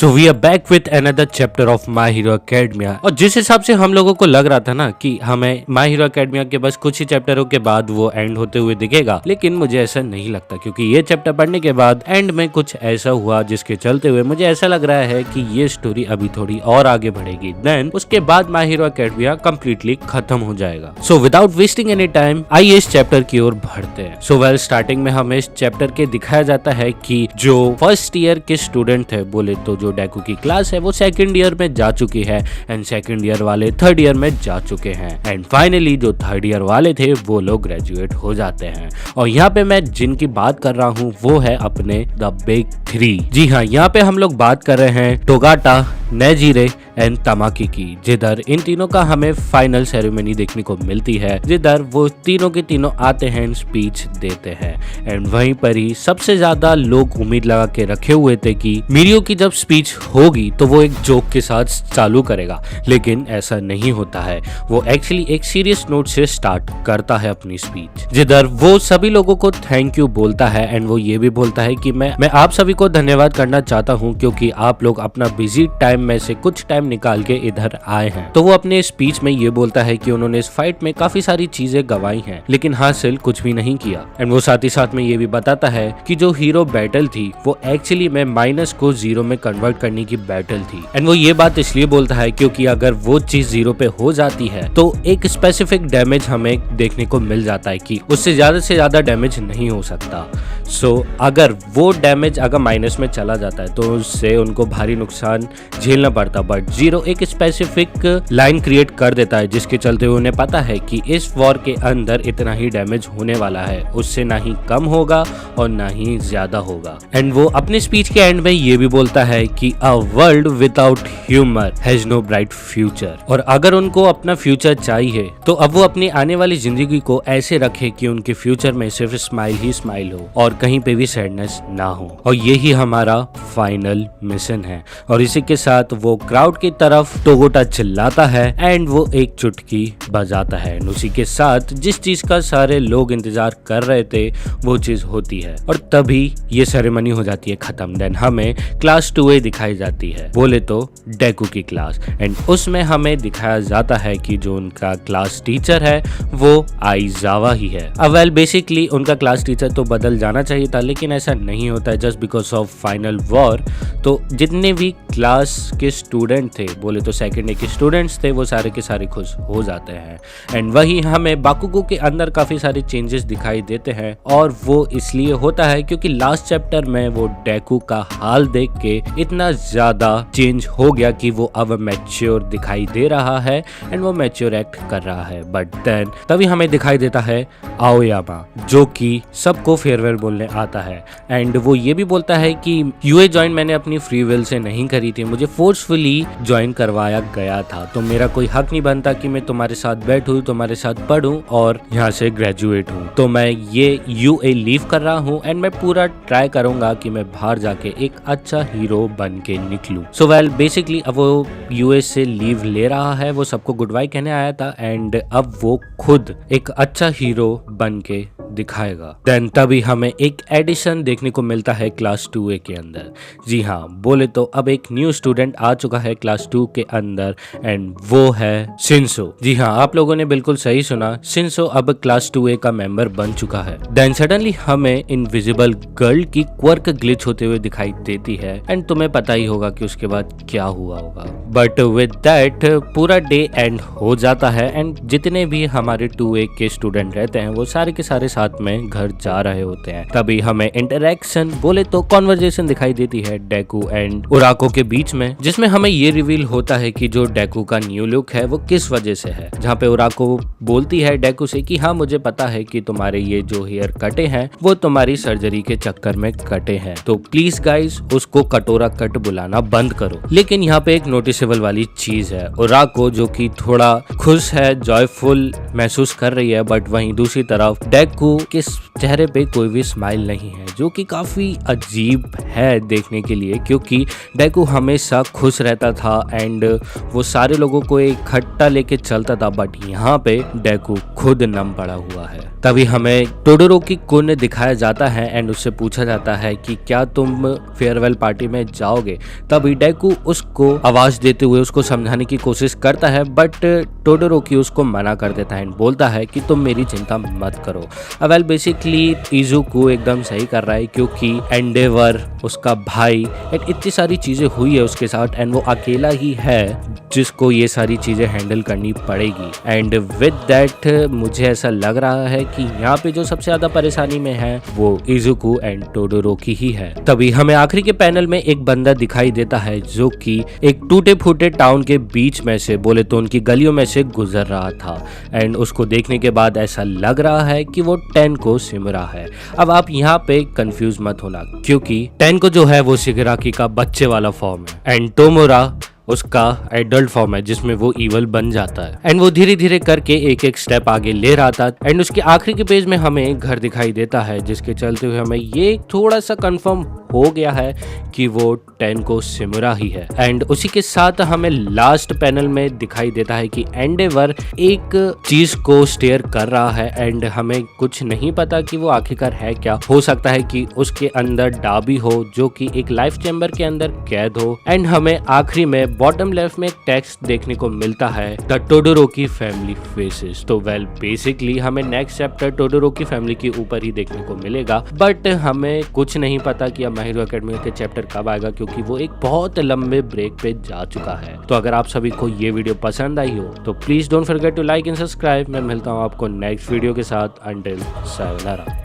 So we are back with another chapter of My Hero Academia. और जिस हिसाब से हम लोगों को लग रहा था ना कि हमें माय हीरो एकेडमिया के बस कुछ ही चैप्टरों के बाद वो एंड होते हुए दिखेगा, लेकिन मुझे ऐसा नहीं लगता, क्योंकि ये चैप्टर पढ़ने के बाद एंड में कुछ ऐसा हुआ जिसके चलते हुए मुझे ऐसा लग रहा है कि ये स्टोरी अभी थोड़ी और आगे बढ़ेगी। देन उसके बाद माय हीरो एकेडमिया कंप्लीटली खत्म हो जाएगा। So without wasting any time आइए इस चैप्टर की ओर बढ़ते हैं। सो वेल स्टार्टिंग में हमें इस चैप्टर के दिखाया जाता है कि जो फर्स्ट ईयर के स्टूडेंट थे, बोले तो जो डेकू की क्लास है वो सेकंड ईयर में जा चुकी है एंड सेकंड ईयर वाले थर्ड ईयर में जा चुके हैं एंड फाइनली जो थर्ड ईयर वाले थे वो लोग ग्रेजुएट हो जाते हैं। और यहाँ पे मैं जिनकी बात कर रहा हूँ वो है अपने द बिग थ्री। जी हाँ, यहाँ पे हम लोग बात कर रहे हैं टोगाटा, नेजिरे एंड तमाकी की, जिधर इन तीनों का हमें फाइनल सेरेमनी देखने को मिलती है, जिधर वो तीनों के तीनों आते हैं स्पीच देते हैं एंड वहीं पर ही सबसे ज्यादा लोग उम्मीद लगा के रखे हुए थे कि मिरियो की जब स्पीच होगी तो वो एक जोक के साथ चालू करेगा, लेकिन ऐसा नहीं होता है। वो एक्चुअली एक सीरियस नोट से स्टार्ट करता है अपनी स्पीच, जिधर वो सभी लोगों को थैंक यू बोलता है एंड वो ये भी बोलता है कि मैं आप सभी को धन्यवाद करना चाहता हूँ क्योंकि आप लोग अपना बिजी टाइम में से कुछ टाइम निकाल के इधर आए हैं। तो वो अपने स्पीच में ये बोलता है कि उन्होंने इस फाइट में काफी सारी चीजें गंवाई हैं लेकिन हासिल कुछ भी नहीं किया एंड वो साथ ही साथ में ये भी बताता है कि जो हीरो बैटल थी वो एक्चुअली में माइनस को जीरो में कन्वर्ट करने की बैटल थी एंड वो ये बात इसलिए बोलता है क्योंकि अगर वो चीज जीरो पे हो जाती है तो एक स्पेसिफिक डैमेज हमें देखने को मिल जाता है कि उससे ज्यादा डैमेज नहीं हो सकता। सो अगर वो डैमेज अगर माइनस में चला जाता है तो उससे उनको भारी नुकसान झेलना पड़ता, बट जीरो एक स्पेसिफिक लाइन क्रिएट कर देता है जिसके चलते उन्हें पता है कि इस वॉर के अंदर इतना ही डैमेज होने वाला है, उससे ना ही कम होगा और ना ही ज्यादा होगा। एंड वो अपने स्पीच के एंड में ये भी बोलता है कि a world without humour has no bright future. और अगर उनको अपना फ्यूचर चाहिए तो अब वो अपनी आने वाली जिंदगी को ऐसे रखे कि उनके फ्यूचर में सिर्फ स्माइल ही स्माइल हो और कहीं पे भी सैडनेस ना हो। और यही हमारा फाइनल मिशन है। और इसी के साथ वो क्राउड की तरफ टोगोटा चिल्लाता है एंड वो एक चुटकी बजाता है। उसी के साथ जिस चीज का सारे लोग इंतजार कर रहे थे वो चीज होती है और तभी ये सेरेमनी हो जाती है खत्म। देन हमें क्लास 2A दिखाई जाती है, बोले तो डेकू की क्लास, एंड उसमें हमें दिखाया जाता है कि जो उनका क्लास टीचर है वो आइजावा ही है। अब वेल बेसिकली उनका क्लास टीचर तो बदल जाना चाहिए था लेकिन ऐसा नहीं होता है just because of final war. तो जितने भी क्लास के स्टूडेंट थे, बोले तो सेकेंड ईयर के स्टूडेंट्स थे, वो सारे के सारे खुश हो जाते हैं एंड वही हमें बाकुगो के अंदर काफी सारे चेंजेस दिखाई देते हैं और वो इसलिए होता है क्योंकि लास्ट चैप्टर में वो डेकू का हाल देख के इतना ज्यादा चेंज हो गया कि वो अब मैच्योर दिखाई दे रहा है एंड वो मैच्योर एक्ट कर रहा है। बट देन तभी हमें दिखाई देता है आओयामा, जो कि सबको फेयरवेल बोलने आता है एंड वो ये भी बोलता है कि यूए ज्वाइन मैंने अपनी फ्री विल से नहीं करी थी, मुझे फोर्सफुली ज्वाइन करवाया गया था, तो मेरा कोई हक नहीं बनता कि मैं तुम्हारे साथ बैठूं, तुम्हारे साथ पढ़ूं और यहाँ से ग्रेजुएट हूँ। तो मैं ये यूए लीव कर रहा हूँ एंड मैं पूरा ट्राई करूंगा कि मैं बाहर जाके एक अच्छा हीरो बन के निकलूं। सो वेल बेसिकली अब वो यूएस से लीव ले रहा है, वो सबको गुड बाय कहने आया था एंड अब वो खुद एक अच्छा हीरो बन के दिखाएगा। देन तभी हमें एक एडिशन देखने को मिलता है क्लास 2A के अंदर। जी हाँ, बोले तो अब एक न्यू स्टूडेंट आ चुका है क्लास 2 के अंदर एंड वो है शिंसो। जी हाँ, आप लोगों ने बिल्कुल सही सुना, शिंसो अब क्लास 2A का मेंबर बन चुका है। देन सडनली हमें इनविजिबल गर्ल की क्वर्क ग्लिच होते हुए दिखाई देती है एंड तुम्हें पता ही होगा कि उसके बाद क्या हुआ होगा। बट विद दैट पूरा डे एंड हो जाता है एंड जितने भी हमारे 2A के स्टूडेंट रहते हैं वो सारे के सारे साथ में घर जा रहे होते हैं। तभी हमें इंटरेक्शन, बोले तो कॉन्वर्जेशन दिखाई देती है डेकू एंड उराको के बीच में, जिसमें हमें ये रिवील होता है कि जो डेकू का न्यू लुक है वो किस वजह से है। जहाँ पे उराको बोलती है डेकू से कि हाँ मुझे पता है कि तुम्हारे ये जो हेयर कटे हैं वो तुम्हारी सर्जरी के चक्कर में कटे हैं, तो प्लीज गाइस उसको कटोरा कट बुलाना बंद करो। लेकिन यहाँ पे एक नोटिसेबल वाली चीज है, उराको जो कि थोड़ा खुश है, जॉयफुल महसूस कर रही है, बट वहीं दूसरी तरफ डेकू के चेहरे पे कोई भी स्माइल नहीं है, जो कि काफ़ी अजीब है देखने के लिए, क्योंकि डेकू हमेशा खुश रहता था एंड वो सारे लोगों को इकट्ठा लेके चलता था, बट यहाँ पे डेकू खुद नम पड़ा हुआ है। तभी हमें टोडोरोकी कुन दिखाया जाता है एंड उससे पूछा जाता है कि क्या तुम फेयरवेल पार्टी में जाओगे। तभी डेकू उसको आवाज देते हुए उसको समझाने की कोशिश करता है, बट टोडोरोकी उसको मना कर देता है एंड बोलता है कि तुम मेरी चिंता मत करो। वेल बेसिकली इजुकू एकदम सही कर रहा है, क्योंकि एंडेवर उसका भाई एंड इतनी सारी चीजें हुई है उसके साथ एंड वो अकेला ही है जिसको ये सारी चीजें हैंडल करनी पड़ेगी। एंड विद दैट मुझे ऐसा लग रहा है कि यहाँ पे जो सबसे ज्यादा परेशानी में है वो इजुकू एंड टोडोरोकी ही है। तभी हमें आखिरी के पैनल में एक बंदा दिखाई देता है जो कि एक टूटे फूटे टाउन के बीच में से, बोले तो उनकी गलियों में से गुजर रहा था एंड उसको देखने के बाद ऐसा लग रहा है कि वो टेनको सिमरा है। अब आप यहाँ पे कंफ्यूज मत होना, क्योंकि टेनको जो है वो शिगराकी का बच्चे वाला फॉर्म है एंड टोमोरा उसका एडल्ट फॉर्म है जिसमें वो इवल बन जाता है एंड वो धीरे धीरे करके एक एक स्टेप आगे ले रहा था एंड उसके आखिरी के पेज में हमें घर दिखाई देता है, जिसके चलते हुए हमें ये थोड़ा सा कंफर्म हो गया है कि वो टेनको सिमुरा ही है। एंड उसी के साथ हमें लास्ट पैनल में दिखाई देता है कि एंडेवर एक चीज को स्टेयर कर रहा है एंड हमें कुछ नहीं पता कि वो आखिरकार है क्या। हो सकता है कि उसके अंदर डाबी हो जो कि एक लाइफ चैम्बर के अंदर कैद हो एंड हमें आखिरी में बॉटम लेफ्ट में टेक्स्ट देखने को मिलता है द टोडोरोकी फैमिली फेसेस। तो वेल बेसिकली हमें नेक्स्ट चैप्टर टोडोरोकी फैमिली के ऊपर ही देखने को मिलेगा, बट हमें कुछ नहीं पता कि अब माय हीरो एकेडमी के चैप्टर कब आएगा, क्योंकि वो एक बहुत लंबे ब्रेक पे जा चुका है। तो अगर आप सभी को ये वीडियो पसंद आई हो तो please don't forget to like and subscribe. मैं मिलता हूँ आपको नेक्स्ट वीडियो के साथ। Until sayonara.